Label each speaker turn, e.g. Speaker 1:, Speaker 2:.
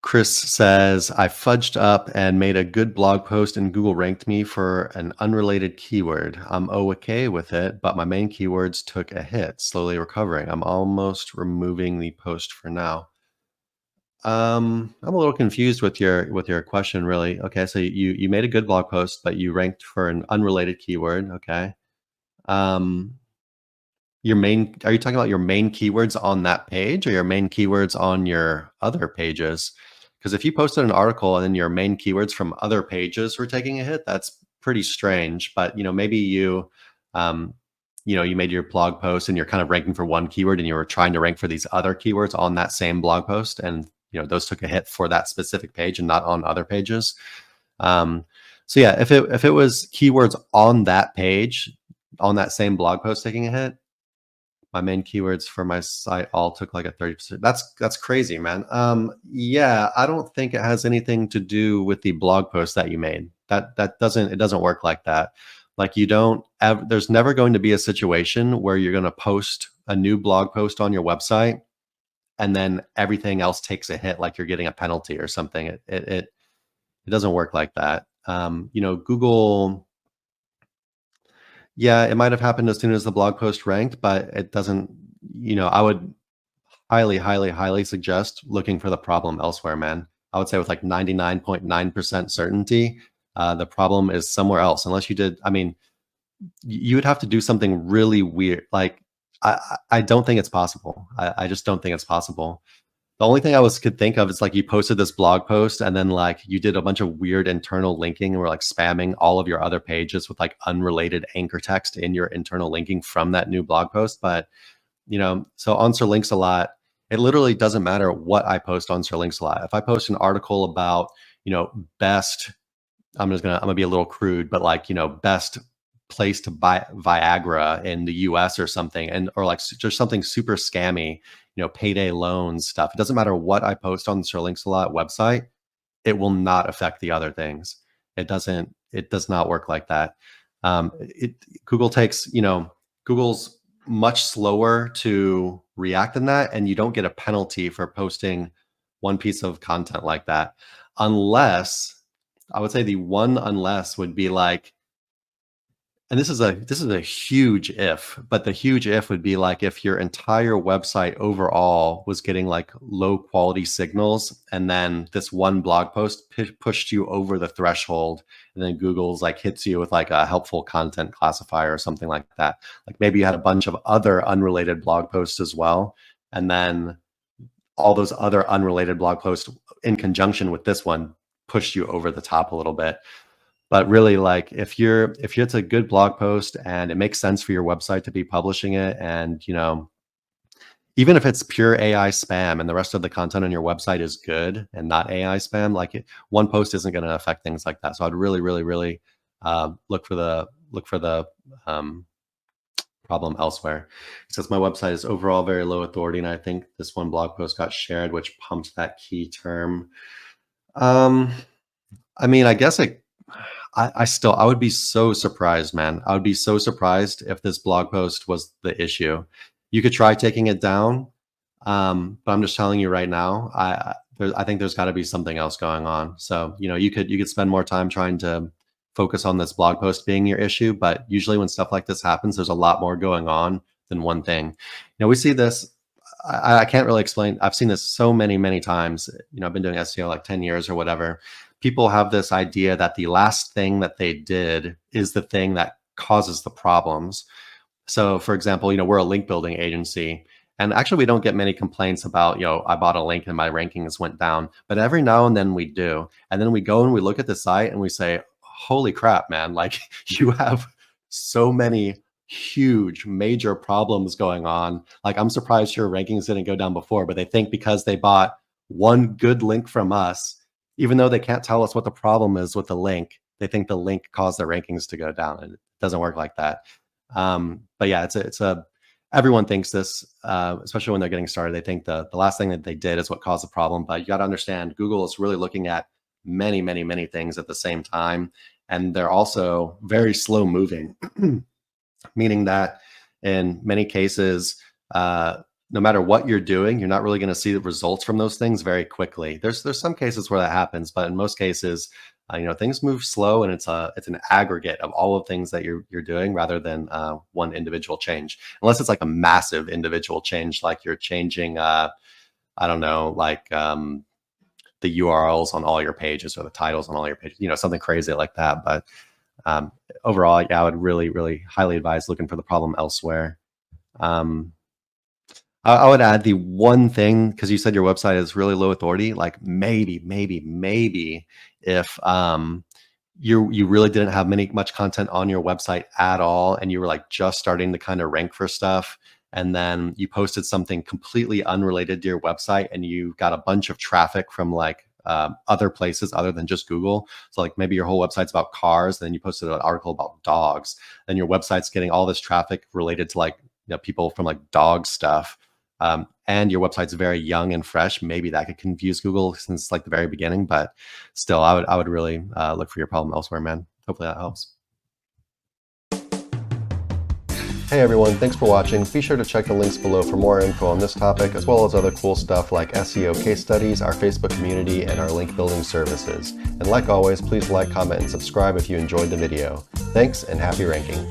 Speaker 1: Chris says, I fudged up and made a good blog post and Google ranked me for an unrelated keyword. I'm okay with it, but my main keywords took a hit, slowly recovering. I'm almost removing the post for now. I'm a little confused with your question, really. Okay, so you made a good blog post, but you ranked for an unrelated keyword. Okay. Um, are you talking about your main keywords on that page or your main keywords on your other pages? Because if you posted an article and then your main keywords from other pages were taking a hit, that's pretty strange. But maybe um, you made your blog post and you're kind of ranking for one keyword and you were trying to rank for these other keywords on that same blog post, and those took a hit for that specific page and not on other pages. Um, so yeah, if it was keywords on that page, on that same blog post taking a hit, my main keywords for my site all took like a 30%. That's crazy, man. Yeah, I don't think it has anything to do with the blog post that you made. It doesn't work like that. Like there's never going to be a situation where you're going to post a new blog post on your website and then everything else takes a hit, like you're getting a penalty or something. It doesn't work like that. Google. Yeah, it might have happened as soon as the blog post ranked, but it doesn't, I would highly, highly, highly suggest looking for the problem elsewhere, man. I would say with like 99.9% certainty, the problem is somewhere else. Unless you did, I mean, you would have to do something really weird. Like, I don't think it's possible. I just don't think it's possible. The only thing could think of is like you posted this blog post and then like you did a bunch of weird internal linking and were like spamming all of your other pages with like unrelated anchor text in your internal linking from that new blog post. But so on Sir Links a lot, it literally doesn't matter what I post on Sir Links a lot. If I post an article about best, I'm gonna be a little crude, but like best place to buy Viagra in the US or something, or like just something super scammy, payday loans stuff. It doesn't matter what I post on the Sir Links a lot website, it will not affect the other things. It does not work like that. Google takes, Google's much slower to react than that, and you don't get a penalty for posting one piece of content like that. Unless, I would say the one unless would be like, and this is a huge if, but the huge if would be like if your entire website overall was getting like low quality signals, and then this one blog post pushed you over the threshold, and then Google's like hits you with like a helpful content classifier or something like that. Like maybe you had a bunch of other unrelated blog posts as well, and then all those other unrelated blog posts in conjunction with this one pushed you over the top a little bit. But really, like if it's a good blog post and it makes sense for your website to be publishing it, and even if it's pure AI spam and the rest of the content on your website is good and not AI spam, like one post isn't going to affect things like that. So I'd really, really, really look for the problem elsewhere. It says my website is overall very low authority, and I think this one blog post got shared, which pumped that key term. I mean, I guess I would be so surprised, man. I would be so surprised if this blog post was the issue. You could try taking it down, but I'm just telling you right now, I think there's got to be something else going on. So you could spend more time trying to focus on this blog post being your issue, but usually when stuff like this happens, there's a lot more going on than one thing. We see this. I can't really explain. I've seen this so many times. I've been doing SEO like 10 years or whatever. People have this idea that the last thing that they did is the thing that causes the problems. So for example, we're a link building agency, and actually we don't get many complaints about, I bought a link and my rankings went down, but every now and then we do. And then we go and we look at the site and we say, holy crap, man, like you have so many huge major problems going on. Like I'm surprised your rankings didn't go down before, but they think because they bought one good link from us, even though they can't tell us what the problem is with the link, they think the link caused their rankings to go down, and it doesn't work like that. But yeah, everyone thinks this, especially when they're getting started. They think the last thing that they did is what caused the problem. But you got to understand, Google is really looking at many things at the same time, and they're also very slow moving, meaning that in many cases, no matter what you're doing, you're not really going to see the results from those things very quickly. There's some cases where that happens, but in most cases, things move slow, and it's an aggregate of all of things that you're doing rather than one individual change. Unless it's like a massive individual change, like you're changing, I don't know, like the URLs on all your pages or the titles on all your pages, something crazy like that. But overall, yeah, I would really, really highly advise looking for the problem elsewhere. I would add the one thing, because you said your website is really low authority, like maybe if you really didn't have much content on your website at all, and you were like just starting to kind of rank for stuff, and then you posted something completely unrelated to your website, and you got a bunch of traffic from like other places other than just Google. So like maybe your whole website's about cars, and then you posted an article about dogs, and your website's getting all this traffic related to like people from like dog stuff. And your website's very young and fresh, maybe that could confuse Google since like the very beginning. But still, I would really look for your problem elsewhere, man. Hopefully that helps. Hey everyone, thanks for watching. Be sure to check the links below for more info on this topic, as well as other cool stuff like SEO case studies, our Facebook community, and our link building services. And like always, please like, comment, and subscribe if you enjoyed the video. Thanks, and happy ranking.